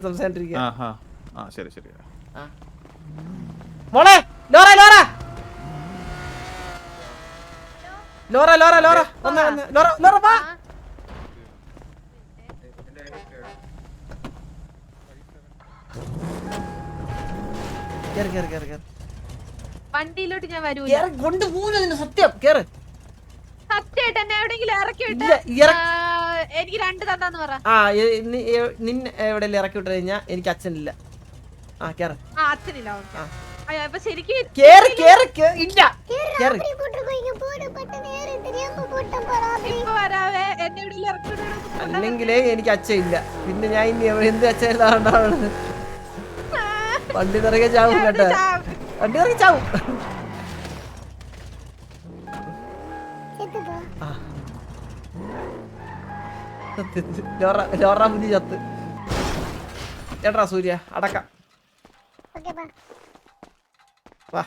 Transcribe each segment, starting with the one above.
സംസാരിച്ചിരിക്കുക. ശരി ശരി. മോളെ ലോറ ലോറ ലോറ ലോറ ലോറ വന്ന് വന്ന് ലോറ ലോറ വാ. കേറ് കേറ് കേറ് കേറ്. വണ്ടിയിലോട്ട് ഞാൻ വരൂല. കേറ് കൊണ്ടുപോകുന്നതിന് സത്യം കേറ്. സത്യമായിട്ട് എന്നെ എവിടെയെങ്കിലും ഇറക്കി വിട്ട് എനിക്ക് 2 തന്നാന്ന് പറ. നിന്നെ എവിടെയെങ്കിലും ഇറക്കി വിട്ട് കഴിഞ്ഞാ എനിക്ക് അച്ഛനില്ല. കേറ്. അച്ഛനില്ല. അപ്പൊ ശരിക്കും അല്ലെങ്കിലേ എനിക്ക് അച്ഛനില്ല. പിന്നെ ഞാൻ ഇനി എന്ത് അച്ഛനില്ലാണ്ടാണ്. വണ്ടി നിറയെ ചാവും കേട്ടോ. വണ്ടി നിറയെ ചാവും. ലോറ മുതി ചത്ത്. ചേട്ടാ സൂര്യ അടക്കാം. വാ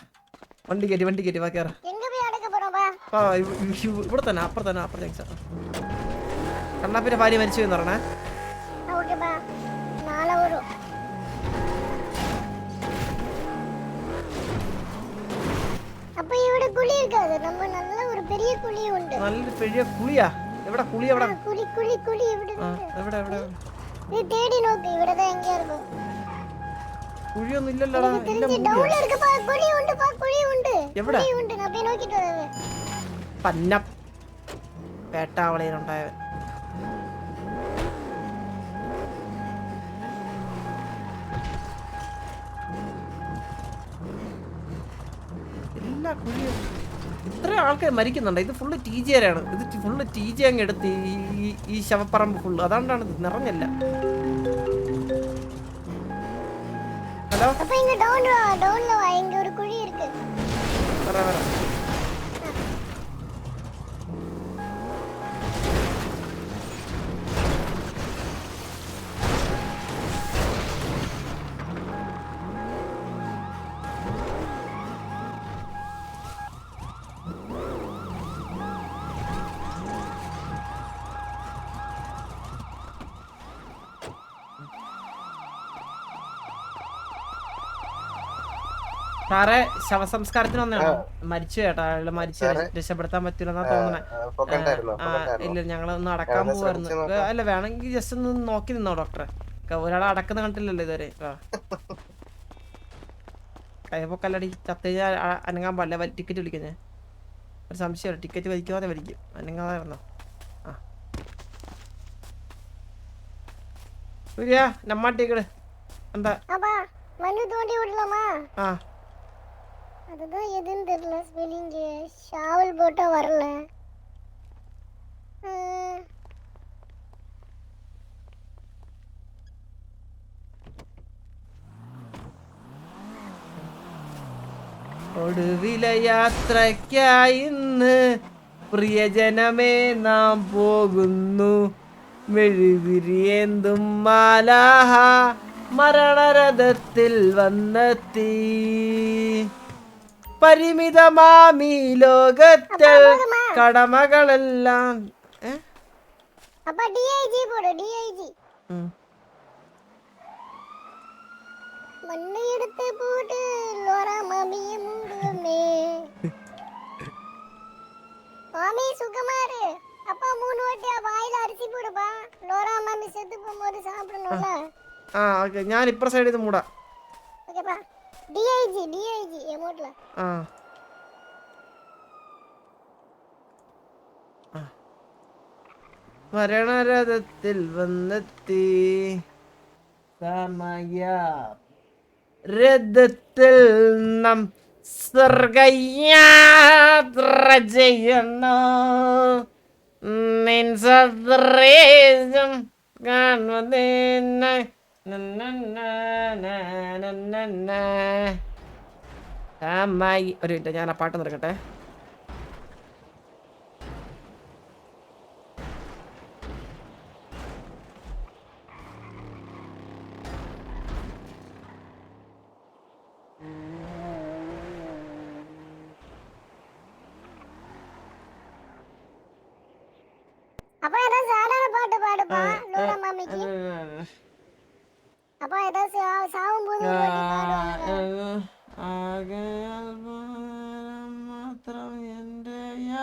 വണ്ടി കയറ്റി വാ കേറ. ഇവിടെ തന്നെ അപ്പുറത്തെ കണ്ണാപ്പിന്റെ ഭാര്യ മരിച്ചു എന്ന് പറഞ്ഞേ. നല്ലൊരു പെരിയ കുളിയാ. എവിടെ കുളി? എവിടെ എവിടെ എവിടെ കുഴിയൊന്നും ഇല്ലല്ലോടാ. എവിടെ പന്ന പേട്ടാവളയിലുണ്ടായവൻ. എല്ലാ കുഴിയും ഇത്ര ആൾക്കാർ മരിക്കുന്നുണ്ട്. ഇത് ഫുള്ള് TJ ആണ്. ഇത് ഫുള്ള് TJ അങ്ങ് എടുത്ത് ഈ ശവപ്പറമ്പ് ഫുള്ള്. അതുകൊണ്ടാണ് നിറഞ്ഞല്ല. ഹലോ പറ. സാറേ ശവസംസ്കാരത്തിന് വന്നാണോ? മരിച്ചു ചേട്ടാ. അയാള് മരിച്ചു. രക്ഷപ്പെടുത്താൻ പറ്റില്ലെന്നാ തോന്നണേ. ഇല്ല ഞങ്ങളൊന്ന് അടക്കാൻ പോവായിരുന്നു. അല്ല വേണമെങ്കിൽ ജസ്റ്റ് ഒന്ന് നോക്കി നിന്നോ ഡോക്ടറെ. ഒരാളെ അടക്കുന്ന കണ്ടില്ലല്ലോ ഇതുവരെ. കൈപ്പൊക്കല്ലടി. ചത്ത് കഴിഞ്ഞാൽ അനങ്ങാൻ പാടില്ല. ടിക്കറ്റ് വിളിക്കുന്നേ ഒരു സംശയമാണ്. ടിക്കറ്റ് വലിക്കാതെ വലിക്കും. അനങ്ങാതായിരുന്നോ? സൂര്യ നമ്മാട്ടിക്കട് എന്താ? அதுதான் எதுன்னு தெரியல. ஸ்பெல்லிங் ஷாவல் போட்டா வரல. ഒടുവില യാത്രയ്ക്കായി ഇന്ന് പ്രിയജനമേ നാം പോകുന്നു. മെഴുതിരിയേന്തും മാലാഹ മരണരഥത്തിൽ വന്നെത്തി. പരിമിതമാമീ ലോകത്തിൽ കടമകളെല്ലാം. മണ്ണെടുത്ത് പോട്ട് ലോറാ മാമിയെ മൂടുവേ. மாமி சுகமாரு. அப்பா 3 வாட்டியா வாயில அரிசி போடுப்பா. லோரா மாமி செத்து போகும்போது சாப்பிடணும்ல. ഓക്കേ ഞാൻ ഇപ്പുറ സൈഡിൽ നിന്ന് മൂടാ. ഓക്കേപ്പാ. DIG എമോട്ട്ല. മരണരഥത്തിൽ വന്നെത്തി. സമയ രഥത്തിൽ നാം സ്വർഗയാത്ര ചെയ്യുന്നു. നിൻ സദൃശം കാണുന്നതിനായി. ഒരു മിനിറ്റ് ഞാൻ ആ പാട്ട് നിർക്കട്ടെ. அப்ப ஏதோ சாதாரண பாட்டு பாடுப்பா லோரா மாமிக்கு. அப்ப அப்பா ஏதாவது சாவும் போது ஒரு வாட்டி பாடுவாங்க.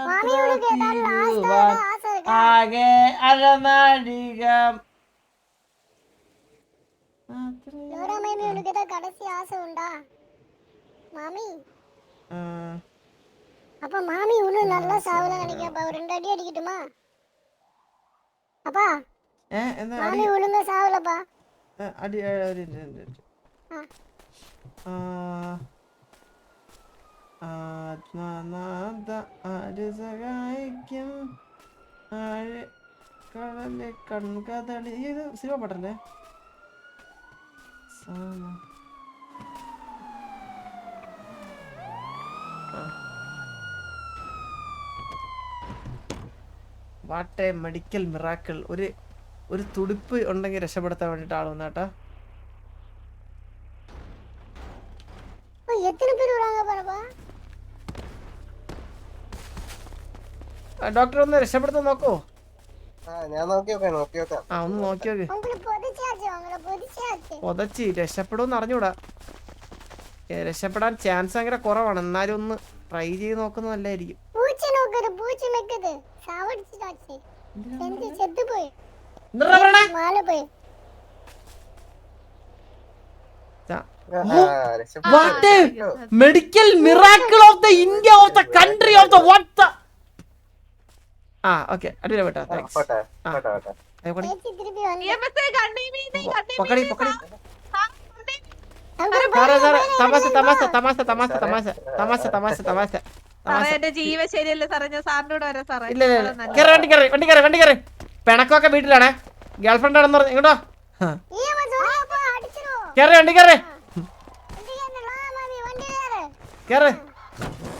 மாமி உனக்கு ஏதாவது லாஸ்டா ஆசை இருக்கா? லோரா மாமி உனக்கு ஏதாவது கடைசி ஆசை உண்டா மாமி? அப்பா மாமி இன்னும் நல்லா சாவலாம் நினைக்கிறப்பா. ஒரு 2 அடி அடிக்கட்டுமா அப்பா? மாமி ஒழுங்கா சாவலப்பா. അടി ആത്മനാഥ ആര് സഹായിക്കും കടലെ കൺകതളി. ഇത് സിനിമ പാട്ടല്ലേ? What a medical miracle. ഒരു തുടിപ്പ് ഉണ്ടെങ്കിൽ രക്ഷപ്പെടുത്താൻ വേണ്ടിട്ട് ആൾ വന്നാട്ടാ. ഡോക്ടർ ഒന്ന് രക്ഷപ്പെടുത്താൻ നോക്കോ? ഒന്ന് നോക്കി നോക്ക്. പൊതച്ച് രക്ഷപ്പെടുമെന്ന് അറിഞ്ഞൂടാ. രക്ഷപ്പെടാൻ ചാൻസ് ഭയങ്കര കുറവാണ്. എന്നാലും ഒന്ന് ട്രൈ ചെയ്ത് നോക്കുന്നത് നല്ലതായിരിക്കും. What a medical miracle of the India of the country of the what the. Okay. അടിപൊളി ബേട്ടാ. താങ്ക്സ്. പക്കടി പക്കടി. തമാശ തമാശ തമാശ തമാശ തമാശ തമാശ തമാശ തമാശ. എന്റെ ജീവ ശരിയല്ലേ സാറേ? ഞാൻ സാറിനോട് വരാം സാറേ. ഇല്ല വണ്ടി കയറി. പിണക്കൊക്കെ വീട്ടിലാണേ. ഗേൾഫ്രണ്ട് ആണെന്ന് പറഞ്ഞു. ഇങ്ങോട്ടോ കേറി. വണ്ടി കയറി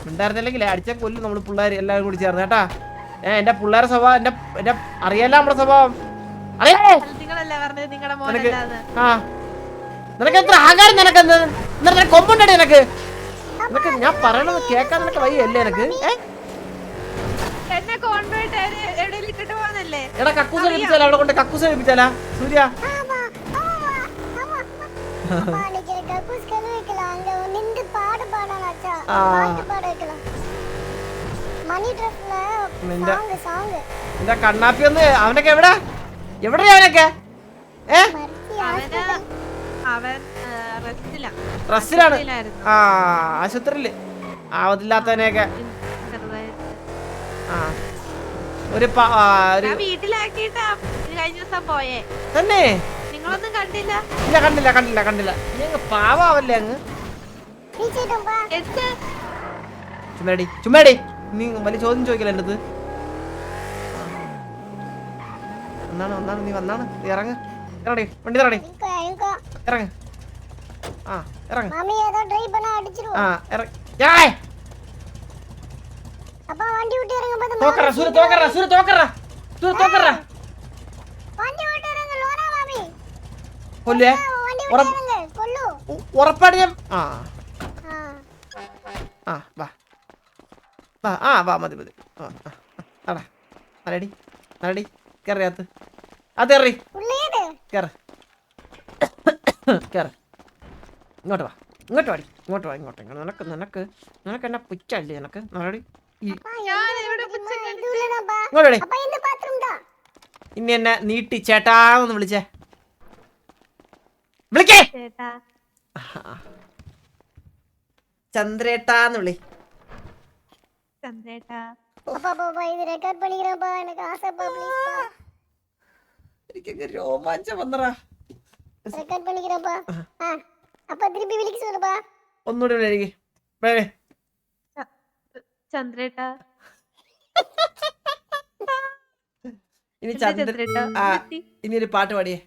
ഉണ്ടായിരുന്നില്ലെങ്കിലേ അടിച്ച കൊല്ലും നമ്മള് പിള്ളേര് എല്ലാവരും കൂടി ചേർന്ന് കേട്ടാ. എന്റെ പിള്ളേരെ സ്വഭാവം എന്റെ അറിയാലോ നമ്മുടെ സ്വഭാവം. നിനക്ക് എത്ര അഹങ്കാരം നിനക്കെന്ത്? എന്നിട്ട് കൊമ്പുണ്ടടി നിനക്ക്. ഞാൻ പറയണത് കേൾക്കാൻ നിനക്ക് വയ്യല്ലേ നിനക്ക്? എടാ കക്കൂസ് കഴിപ്പിച്ചാലോ? അവിടെ കൊണ്ട് കക്കൂസ് കഴിപ്പിച്ചാലാ സൂര്യ? നിന്റെ കണ്ണാപ്പി ഒന്ന്. അവനൊക്കെ എവിടെയാ അവനൊക്കെ? റെസ്റ്റിലാണ്. ആശുപത്രിയില് ആവതില്ലാത്തവനെയൊക്കെ ഒരു തന്നെ. കണ്ടില്ല. നീ പാവാവല്ലേ അങ്ങ്? ചുമ്മാടി നീ വലിയ ചോദ്യം ചോദിക്കല എൻ്റെ അടുത്ത്. ഒന്നാണ് നീ വന്നാണ്. നീ ഇറങ്ങ്. വണ്ടി തറടി. ഇറങ്ങ്. ഇറങ്ങ്. ഉറപ്പാണ് ഞാൻ. വാ മതി. നരടി കയറിയാത്ത്. അത് കയറി ഇങ്ങോട്ട് വാ. നിനക്ക് എന്നെ പുച്ചല്ലേ നിനക്ക്? നരടി ഇങ്ങോട്ടടി. ഇനി എന്നെ നീട്ടി ചേട്ടാന്ന് വിളിച്ചേ. വിളിക്കേ ചന്ദ്രേട്ടാന്ന് വിളി. എനിക്കൊക്കെ രോമാഞ്ചം വന്നറാ. ഒന്നുകൂടി വിളിക്ക്. ചന്ദ്രേട്ടാ. ഇനി ഒരു പാട്ട് പാടിയേ.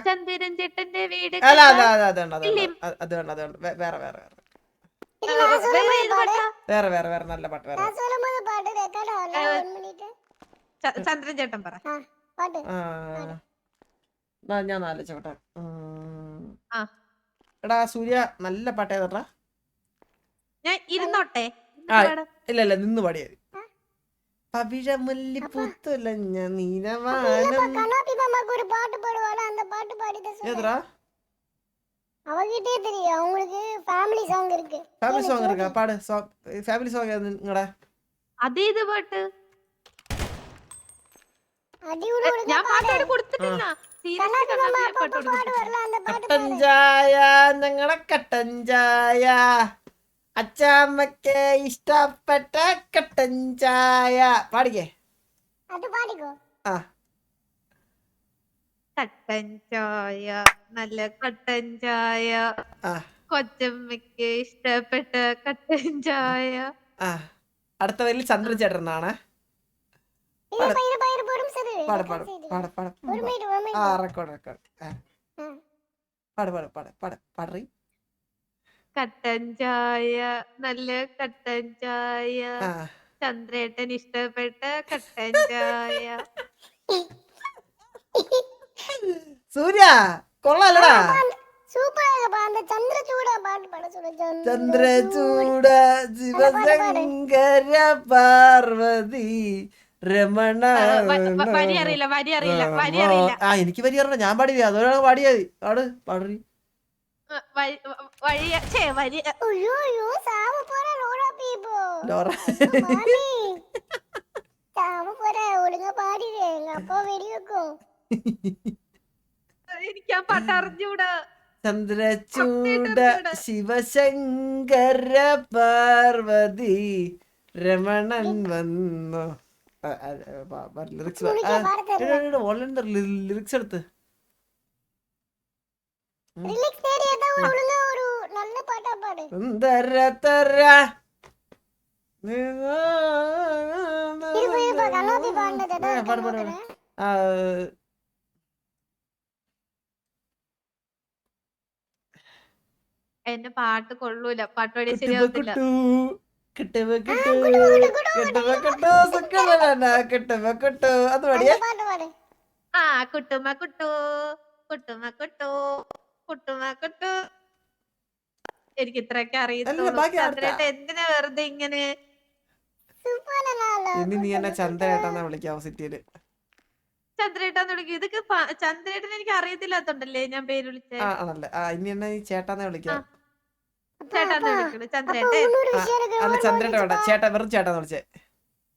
ചന്ദ്രൻ ചേട്ടന്റെ വീട്. അത് വേറെ നല്ല പാട്ട്. ചന്ദ്രൻ ചേട്ടൻ പറ. ഞാൻ ആലോചിച്ചോട്ടെ. എടാ സൂര്യ നല്ല പാട്ട് ഏതാ? ഞാൻ ഇരുന്നോട്ടെ? ഇല്ല നിന്ന് പാടിയത്. പവിഴമുല്ലി പൂത്തുലഞ്ഞ നീലവാനം சூர்யாக்கு ஒரு பாட்டு பாடுவாள அந்த பாட்டு பாடிட்டு சொல்லு. ஏதுடா அவகிட்டே தெரியும். அவங்களுக்கு ஃபேமிலி சாங் இருக்கு. ஃபேமிலி சாங் இருக்கா? பாடு. ஃபேமிலி சாங் எதுங்கடா? അതേത് പാട്ട്? அடி உள்ள ഞാൻ പാട്ട് കൊടുത്തിട്ടില്ല. സീരിയസ് പാട്ട് பாடுவார்ல அந்த பாட்டு കട്ടൻ ചായ ഞങ്ങളെ കട്ടൻ ചായ അച്ചാമ്മക്ക് ഇഷ്ടപ്പെട്ട കട്ടൻ ചായ പാടിക്കേ. அது பாடிக்கோ. ആ കട്ടൻ ചായ നല്ല കട്ടൻ ചായ ആ കൊച്ചമ്മയ്ക്ക് ഇഷ്ടപ്പെട്ട കട്ടൻ ചായ. ആ അടുത്ത വരിൽ ചന്ദ്രൻ ചേട്ടനാണ്. இது பயிர் போடும் சரி. പാട് പാട് പാട് പാട് ஒரு மினிட். ആ റെക്കോർഡ് പാട് പാട് പാട് പാട് പാടറി. കട്ടൻ ചായ നല്ല കട്ടൻ ചായ ആ ചന്ദ്രേട്ടൻ ഇഷ്ടപ്പെട്ട കട്ടൻ ചായ. സൂര്യ കൊള്ളാലടാ. சூப்பரா அந்த சந்திரசூட பாட்டு பாட சொல்லு. ചന്ദ്രചൂഡ ശിവശങ്കര പാർവതി രമണ. വരി അറിയില്ല വരി അറിയില്ല വരി അറിയില്ല. ആ എനിക്ക് വരി അറിയണം. ഞാൻ പാടി അതോടാണ് പാടിയത്. പാട് പാടറി. വഴി വരി. ஐயோ சாவ போற லோரா பீபோ. சாவ போற ஒழுங்கா பாடிடு. எங்க அப்பா வெடி வைக்கும். എനിക്ക് ആ പാട്ട് അറിഞ്ഞൂടാ. ചന്ദ്രചൂഡ ശിവശങ്കര പാർവതി രമണൻ വന്നു. ലിറിക്സ് ലിറിക്സ് എടുത്ത് ரிலாக்ஸ் தேடி ஏதோ ஒழுங்கா ஒரு நல்ல பாட்டா பாடு. സുന്ദര തര இருப்பா கண்ணாபி பாடுனது தான். പാട് പാട്. എന്റെ പാട്ട് കൊള്ളൂല. പാട്ട് പാടി ശരിയാവത്തില്ല. അത് പാടിയേ. பாட்டு பாடு. ആ കുട്ടുമ കുട്ടു കുട്ടുമ കുട്ടു കുട്ടുമ കുട്ടു. എനിക്ക് ഇത്രയൊക്കെ അറിയത്തുള്ളൂ. ബാക്കി അടുത്ത. ചന്ദ്രേട്ടൻ എന്തിനാ വെറുതെ ഇങ്ങനെ? சூப்பரா ഇനി നീ എന്നെ ചന്ദ്രേട്ടാന്നാ വിളിക്കാവോ സിറ്റിയില്? ചന്ദ്രേട്ടാന്ന് വിളിക്കും. ഇതൊക്കെ ചന്ദ്രേട്ടൻ എനിക്ക് അറിയത്തില്ലാത്തോണ്ടല്ലേ ഞാൻ പേര് വിളിച്ചേ. ആ ആണല്ലേ. ആ ഇനി എന്നെ ഈ ചേട്ടാന്നാ വിളിക്കാം. ചേട്ടാന്ന് വിളിക്കണു. ചന്ദ്രേട്ടൻ. இன்னொரு விஷயம் எனக்கு അല്ല ചന്ദ്രേട്ട വേണ്ട. ചേട്ടാ വെറും ചേട്ടാന്ന് വിളിച്ചേ.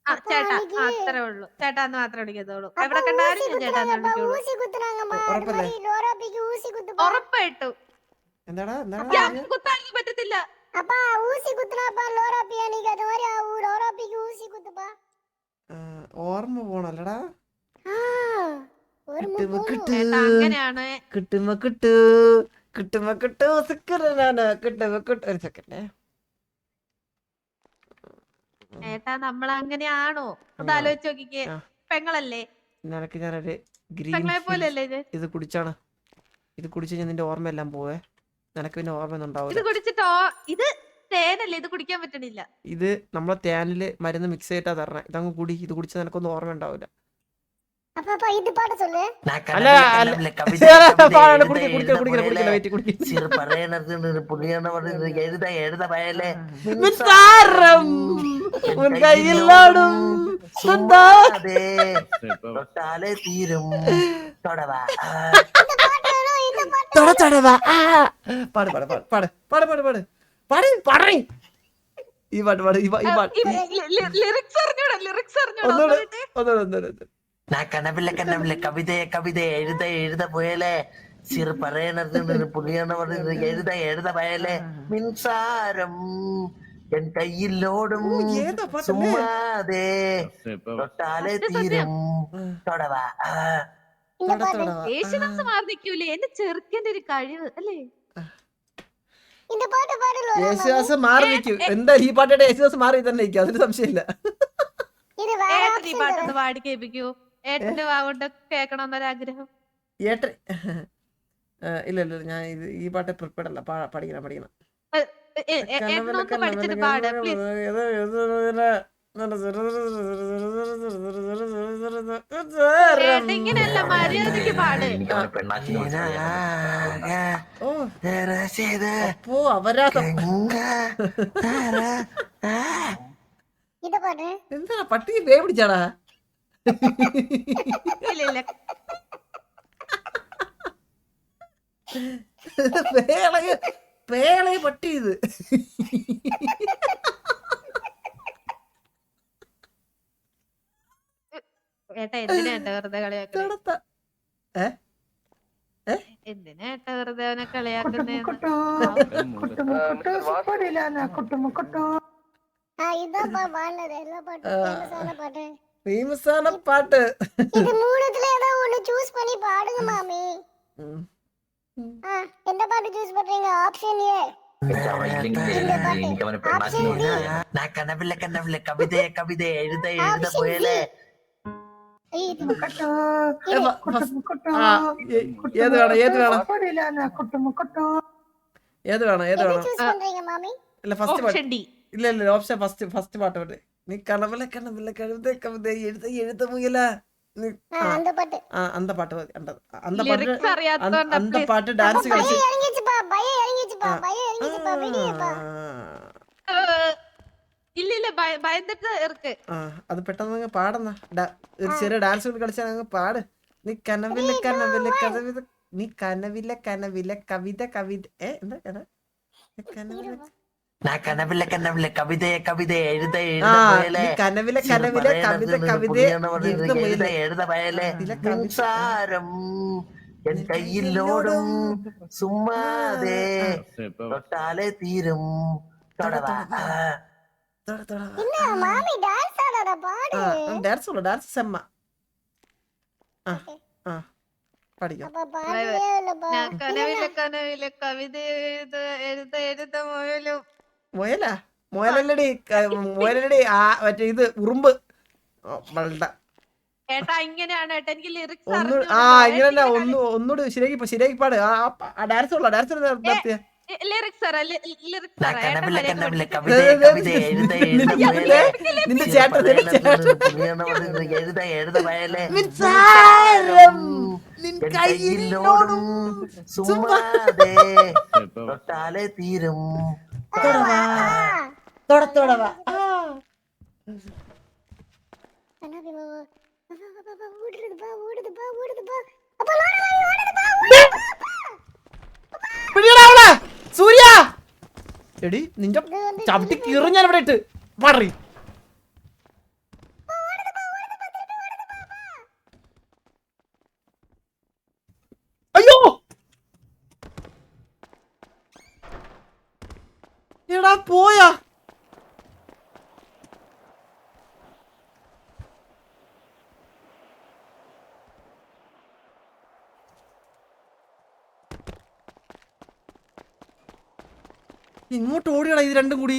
ആ ചേട്ടാ അത്രേ ഉള്ളൂ. ചേട്ടാന്ന് മാത്രമേ വിളിക്കത്തുള്ളൂ. എവിടെ കണ്ടാലും ഞാൻ ചേട്ടാന്ന് വിളിക്കുള്ളൂ. ஊசி குத்துறாங்கம்மா. அது ഉറപ്പല്ലേ? மாதிரி லோரா பீக்கு ஊசி குத்துப்பா. ഉറപ്പായിട്ടും. എന്താടാ എന്താടാ ഞാൻ കുത്താനൊന്നും പറ്റത്തില്ല. அப்பா ஊசி குத்துனாப்பா லோரா பீ. நீங்க அது மாதிரி லோரா பீக்கு ஊசி குத்துப்பா. ഓർമ്മ പോണല്ലടാ. ஒரு കിട്ടുമ കിട്ടു ചേട്ടാ അങ്ങനെയാണ്. കിട്ടുമ കിട്ടു കിട്ടുമ കിട്ടു സിക്കറാണ് കിട്ടുമ കിട്ടു. ഒരു സെക്കൻഡ്. ചേട്ടാ നമ്മളങ്ങനെയാണോ? ഒന്ന് ആലോചിച്ച് നോക്കിക്കേ. ആ. പെങ്ങളല്ലേ? നിനക്ക് ഞാനൊരു ഗ്രീൻ പെങ്ങളെ പോലെയല്ലേ ഇത്? ഇത് കുടിച്ചാണ്. ഇത് കുടിച്ച് ഞാൻ നിന്റെ ഓർമ്മയെല്ലാം പോവേ. നിനക്ക് പിന്നെ ഓർമ്മയൊന്നും ഇത് ഉണ്ടാവില്ല. കുടിച്ചിട്ടോ? ഇത് തേനല്ലേ? ഇത് കുടിക്കാൻ പറ്റണില്ല. ഇത് നമ്മളെ തേനില് മരുന്ന് മിക്സ് ചെയ്തിട്ടാ തരണേ. ഇതങ്ങ് കുടി. ഇത് കുടിച്ചാൽ നിനക്കൊന്നും ഓർമ്മ ഉണ്ടാവില്ല. அப்பா இது பாட சொல்லு. അല്ല അല്ല കുടിക്കല കുടിക്കല കുടിക്കല കുടിക്കല വെയിറ്റ് കുടിക്കല. മിൻസാരം ഉൻ കയ്യിലോടും സുന്ദാദേ തൊട്ടാലേ തീരും തൊടവാ തൊടവാ. പാട് പാട് പാട് പാട് പാട് പാട് പാട് പാട് പാടേ. ഈ പാട്ട് പാട്. ഈ പാട്ട് ലിറിക്സ് അറിഞ്ഞൂടാ. ലിറിക്സ് അറിഞ്ഞൂടാ. ഒന്നുകൂടെ ഒന്നുകൂടെ ഒന്നുകൂടെ. കനവില്ല കനവില്ല കവിതയെ കവിത എഴുത എഴുത പോയല്ലേ സിർ പറയണത് പുള്ളിയാണ് പറയുന്നത് എഴുത എഴുത പോയല്ലേ മിൻസാരം എൻ കയ്യിലോടും സുമ്മാതെ തൊട്ടാലെ തീരും തൊടവാ. இந்த பாட்டு യേശുദാസ് മാറി നിൽക്കൂലേ? എന്റെ ചെറുക്കന്റെ ഒരു കഴിവ് അല്ലേ? இந்த பாட்டு பாடு லோரா. യേശുദാസ് മാറി നിൽക്കും. എന്താ ഈ പാട്ടയുടെ യേശുദാസ് മാറി തന്നെ നിൽക്കും. അതിന് സംശയമില്ല. இது வேற ഏട്ടൻ ഈ option പാട്ടൊന്ന് പാടി കേൾപ്പിക്കൂ. ഏട്ടന്റെ വാഗോണ്ട് കേൾക്കണമെന്നൊരാഗ്രഹം. ഏട്ടൻ ഇല്ല ഇല്ല ഞാൻ ഇത് ഈ പാട്ട് പ്രിപ്പയർഡ് അല്ല. പഠിക്കണം പഠിക്കണം. എന്നൊന്ന് പഠിച്ചിട്ട് പാട് പ്ലീസ്. ഏട്ടൻ ഇങ്ങനെയല്ല, മര്യാദക്ക് പാട്. ഓ അപ്പോ അപരാധം. இத பாடு. എന്താ പട്ടി വേ പിടിച്ചാടാ? ഇല്ല ഇല്ല പേളയെ പട്ടി ഇത്. ഏട്ടാ എന്തിനാ ഏട്ടാ വെറുതെ കളിയാക്കണേ? എന്തിനാ ഏട്ടാ വെറുതെ അവനെ കളിയാക്കുന്നേന്ന്? ഇതാ പാടുന്നത് എല്ലാ പാട്ടും ഫേമസാன പാട്ട്. ഫേമസാன പാട്ട്. ഇത് മൂணுத்துல ஏதோ ஒன்னு சூஸ் பண்ணி பாடுங்க மாமி. எந்த பாட்டு சூஸ் பண்றீங்க? Option A. நான் கனவில்ல கனவில்ல கவிதைய கவிதை எழுத எழுத போயலே. ഏത് വേണം? சூஸ் பண்றீங்க மாமி? இல்ல ஃபர்ஸ்ட் பாட்டு. Option D. இல்ல ஆப்ஷன் ஃபர்ஸ்ட் பாட்டு பாடு. நீ கனவுல கனவுல கவிதை எழுத எழுத முயல. அந்த பாட்டு. அந்த பாட்டு மതി. அந்த பாட்டு ലിറിക്സ് അറിയാത്തോണ്ട് அந்த பாட்டு டான்ஸ் കളിച്ച് பயம் இறங்கிச்சுப்பா விடியப்பா. ഇല്ല ഇല്ല ഭയന്നിട്ട് ഇருக்கு. അത് പെട്ടെന്ന് പാടുന്ന ഒരു ചെറിയ ഡാൻസ് കളിച്ചാൽ അങ്ങ് പാട്. നീ കനവില്ല കനവില്ല കവിത നീ കനവില്ല കനവില്ല കവിത കവിത എന്താ കനവില്ല நான் கனவில்ல கனவில்ல கவிதைய கவிதை எழுத எழுத போயலே. கனவில கனவில கவித கவிதை எழுத எழுத போயலே. மின்சாரம் என் கையில் ஓடும் சும்மாதே தொட்டாலே தீரும். தொடவா என்ன மாமி டான்ஸ் ஆடாத பாடு. டான்ஸ் செம்ம. படிக்கும். அப்ப பாடவே இல்லப்பா. ഞാൻ കനവില കവിത എഴുത എഴുത മുയലും. മുയലാ മുയലല്ലടി മറ്റേ ഇത് ഉറുമ്പ് വളണ്ട. ഏട്ടാ ഇങ്ങനെയാണ് ഏട്ടാ എനിക്ക് ലിറിക്സ് ഇങ്ങനെ ഒന്നുകൂടി ശരിയാക്കി പാട്. ഡാൻസ് ഉള്ള ഡാൻസ് നിന്റെ ചേട്ടൻ எழுத எழுத வயலே. കയ്യിലോടും சும்மாதே தொட்டாலே தீரும். தொடவா സൂര്യ എടി നിന്റെ ചവിട്ടി കീറി ഞാൻ ഇവിടെ ഇട്ട് പാടറി. അയ്യോ എടാ പോയാ. ഇങ്ങോട്ട് ഓടിയടാ ഇത് രണ്ടും കൂടി.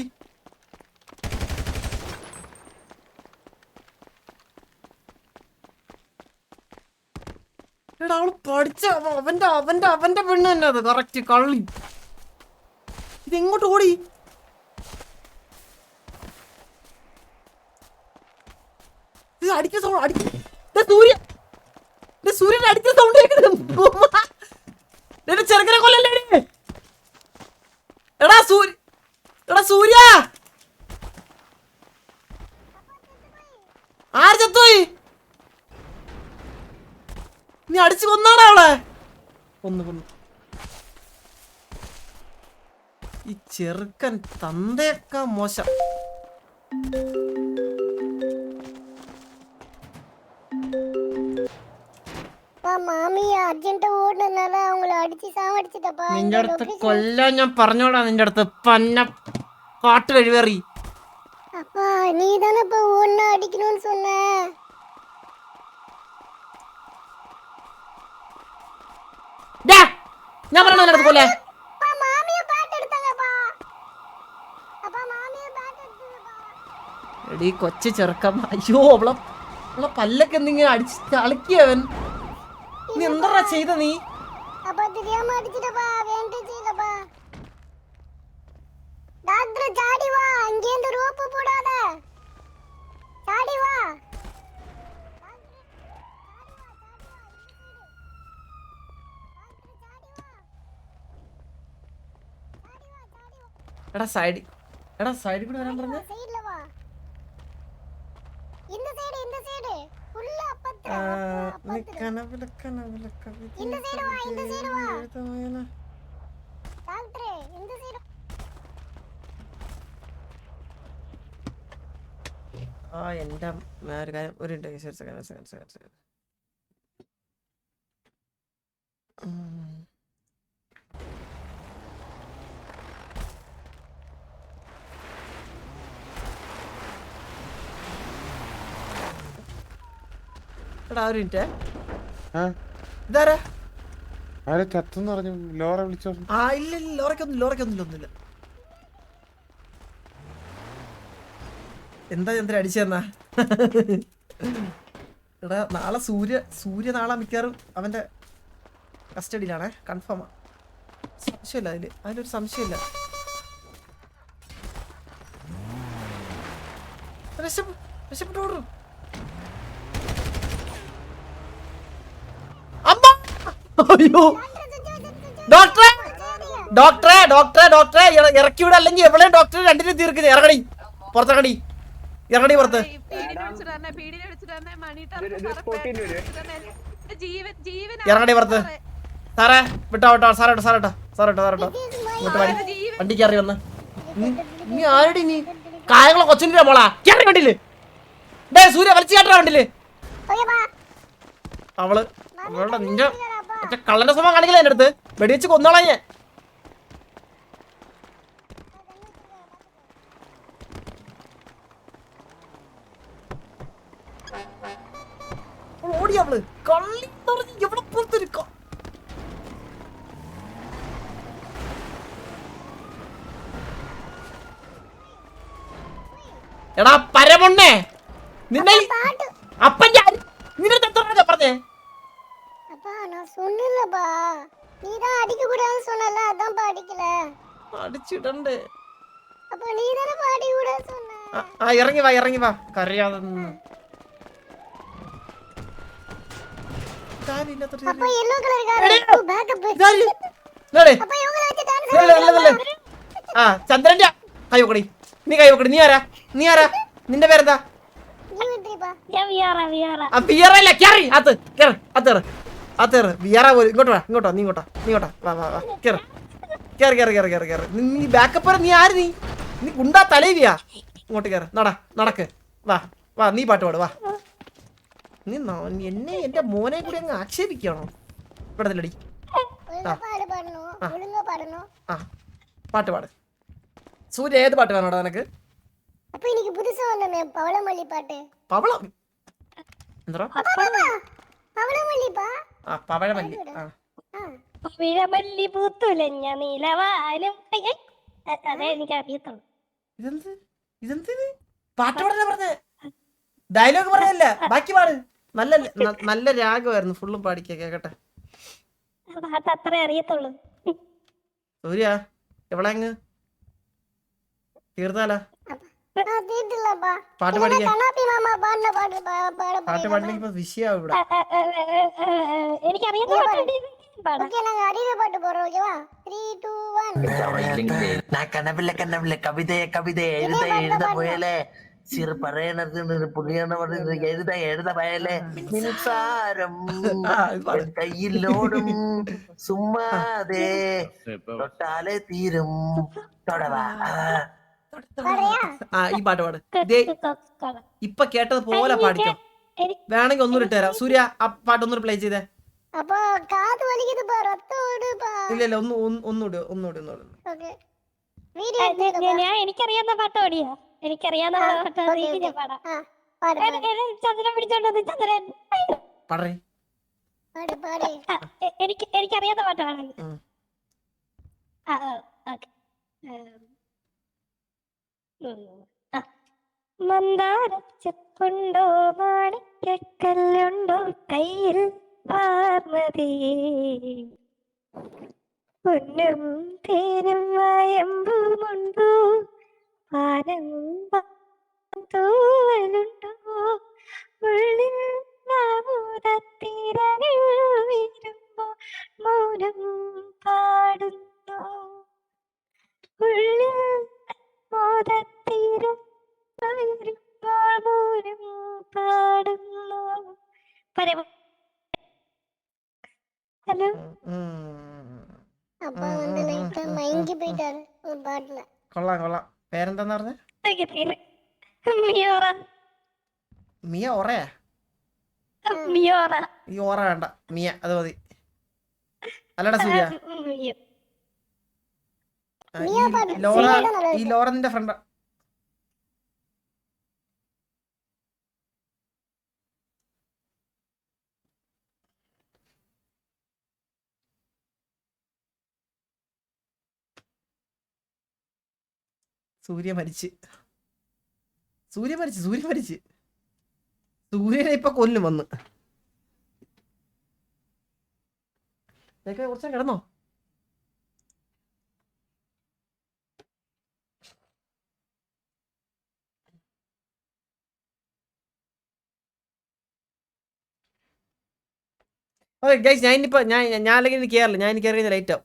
എടാ അവള് പഠിച്ച അവന്റെ പെണ്ണ് തന്നെ അത് കറക്റ്റ് കള്ളി. ഇതെങ്ങോട്ട് ഓടി? ഇത് അടിക്കുന്ന സൗണ്ട് സൂര്യൻ അടിക്കുന്ന സൗണ്ട് കേൾക്കുന്നത്. ചെറുക്കനെ കൊല്ലല്ലേ? എടാ സൂര്യ ആര് ചത്തോയി? നീ അടിച്ചു കൊന്നാടാ അവളെ? കൊന്നു. ഈ ചെറുക്കൻ തന്തയൊക്കെ മോശം. നിന്റെ അടുത്ത് കൊല്ലാൻ ഞാൻ പറഞ്ഞോടാ. നിന്റെ അടുത്ത് പന്ന കാട്ട് കഴിവേറി. ഞാൻ പറഞ്ഞ അടുത്ത് കൊല്ലേ. എടീ കൊച്ചു ചെറുക്കം. അയ്യോ അവളെ പല്ലൊക്കെ എന്തിങ്ങനെ അടിച്ച് കളിക്കവൻ. നീ എന്താ ചെയ്ത? നീ സൈഡിൽ കൂടെ വരാൻ പറഞ്ഞ കനവിലെ കനവിലെ കവിത இந்த சைடு வா இந்த சைடு வா டாக்டரே இந்த சைடு ആ എൻ്റെ ഒരു കാര്യം ഒരു മിനിറ്റ് സെക്കൻഡ് എടാ ഒരു മിനിറ്റ് ഇതാരാ ചത്തെന്ന് പറഞ്ഞു ലോറ വിളിച്ചോ ആ ഇല്ല ലോറയ്ക്കൊന്നുമില്ല എന്താ ചന്ദ്ര അടിച്ചെന്നാ എടാ നാളെ സൂര്യ നാളെ മിക്കവാറും അവന്റെ കസ്റ്റഡിയിലാണേ കൺഫേമാ സംശയമില്ല അതിലൊരു സംശയമില്ല രക്ഷപ്പെട്ടു അയ്യോ ഡോക്ടറെ ഇറക്കി വിട അല്ലെങ്കിൽ എവിടെ ഡോക്ടറെ രണ്ടിനും തീർക്കുന്നത് ഇറങ്ങടി പുറത്തിറങ്ങടി പുറത്ത് ഇറങ്ങടി പുറത്ത് സാറേ വിട്ടോ വണ്ടി കയറി വന്ന് നീ ആരടി നീ കായങ്ങളെ കൊച്ചിന്റെ മോളാ കയറി വണ്ടിയില് ഡേ സൂര്യ വലിച്ചു കയറ്റാ വണ്ടിയില് അവള് നിന്റെ മറ്റേ കള്ളന്റെ സ്വഭാവം കാണിക്കില്ല എന്റെ അടുത്ത് വെടിവെച്ച് കൊന്നോളാ ഞാൻ ഓടി അവള് കള്ളി എവിടെ പുറത്തൊരു എടാ പരമൊണ്ണേ നിന്നെ അപ്പന്റെ നിന്നെ പറഞ്ഞേ அப்பா நான் சொன்னலப்பா நீ தான் அடிக்க கூடாதுன்னு சொன்னல அதான் அடிக்கல അടിച്ചിടണ്ടേ அப்ப நீ தான பாடி கூட சொன்ன ആ ഇറങ്ങി വാ കരയാതെ அப்ப yellow color கார் பேക്കപ്പ് அப்ப இவங்க வச்சு டான்ஸ் ആ ചന്ദ്രന്റെ കൈ വെക്കടി നീ നീ ആരാ നിന്റെ പേരെന്താ നീ വിട്രിപ്പാ ഞാൻ വിയാറ ആ വിയറല്ല കേറി അത്തേറ് വിയറ പോലും ഇങ്ങോട്ട് വാ നീ ഇങ്ങോട്ടാ വാ കേറി നീ ബാക്കപ്പ് നീ ആര് നീ ഗുണ്ടാ തലേവിയാ ഇങ്ങോട്ട് കേറ് നടക്ക് വാ നീ പാട്ട് പാട് വാ നീ എന്നെ എന്റെ മോനെ കൂടി അങ്ങ് ആക്ഷേപിക്കണോ ഇവിടെ നില്ലടി ആ പാട്ട് പാട് സൂര്യ ഏത് പാട്ട് വേണോടാ നിനക്ക് அப்ப இன்னைக்கு புதுசா வந்தமே பவளமல்லி பாட்டு പവളം എന്താ പവളമല്ലിപ്പാ ആ പവഴമല്ലി ആ പവിഴമല്ലി പൂത്തുലഞ്ഞ നീലവാനം അതെ എനിക്ക് അറിയത്തുള്ളൂ ഇതെന്ത് പാട്ട് പാടാനാ പറഞ്ഞേ ഡയലോഗ് പറയല്ല ബാക്കി പാട് നല്ല രാഗമായിരുന്നു ഫുള്ളും കേക്കട്ടെ പാട്ട് അത്ര അറിയത്തുള്ളൂ സൂര്യ എവിടെ അങ്ങ് തീർത്താലാ പാട്ട് പാടില്ലെങ്കിൽ വിഷയാവും ഇവിടെ എനിക്കറിയാത്ത കനവില്ല കവിത എഴുത പോയല്ലേ சிறு பறையனது புதியான எழுத பயலே மின்சாரம் கையிலோடும் சும்மாதே தொட்டாலே தீரும் தொடவா ഈ പാട്ട് പാട് ഇപ്പൊ കേട്ടത് പോലെ പാടിക്കോ വേണമെങ്കിൽ ഒന്നുകൂടി ഇട്ടുതരാം സൂര്യ ആ പാട്ട് ഒന്നുകൂടി പ്ലേ ചെയ്തേ ഇല്ല ഒന്നുകൂടി എനിക്കറിയാവുന്ന പാട്ട് പാടിയോ എനിക്കറിയാവുന്ന പാട്ട് ചന്ദ്രൻ പിടിച്ചോണ്ടത് ചന്ദ്രൻ എനിക്കറിയാത്ത പാട്ടാണ് മന്ദാരച്ചെപ്പുണ്ടോ മാണിക്കല്ലുണ്ടോ കയ്യിൽ പാർമതി പൊന്നും തേനും വയമ്പുമുണ്ടോ പാനം തൂവലുണ്ടോ ഉള്ളിൽ നാമൂതത്തിരകൾ വീരുമ്പോ മൗനം പാടുന്നു ഉള്ളിൽ മോദത്തിരം വരുമ്പോൾ മൗനം പാടുന്നു இருந்தாலும் அப்பா வந்து லைட்டா மயங்கி போயிட்டாரு ஒரு பாட்டுல. കൊള്ളാം കൊള്ളാം. പേരെന്താന്ന് പറഞ്ഞ? எனக்கு தெரியல. மியோரா മിയ ഒറയാ? மியோரா ഈ ഓറ വേണ്ട, മിയ അത് മതി. അല്ലടാ സൂര്യ, மியோ മിയ പാട്ട് ലോറ, നല്ല ഈ ലോറ നിന്റെ ഫ്രണ്ടാ? സൂര്യ മരിച്ച്, സൂര്യ മരിച്ച്, സൂര്യ മരിച്ച്. സൂര്യനെ ഇപ്പൊ കൊല്ലും വന്ന്. കുറച്ചാ കിടന്നോ? ഓക്കെ ഗൈസ്, ഞാൻ അല്ലെങ്കിൽ കേറില്ല, ഞാൻ എനിക്ക് ഇറങ്ങുന്ന ലൈറ്റ് ആവും.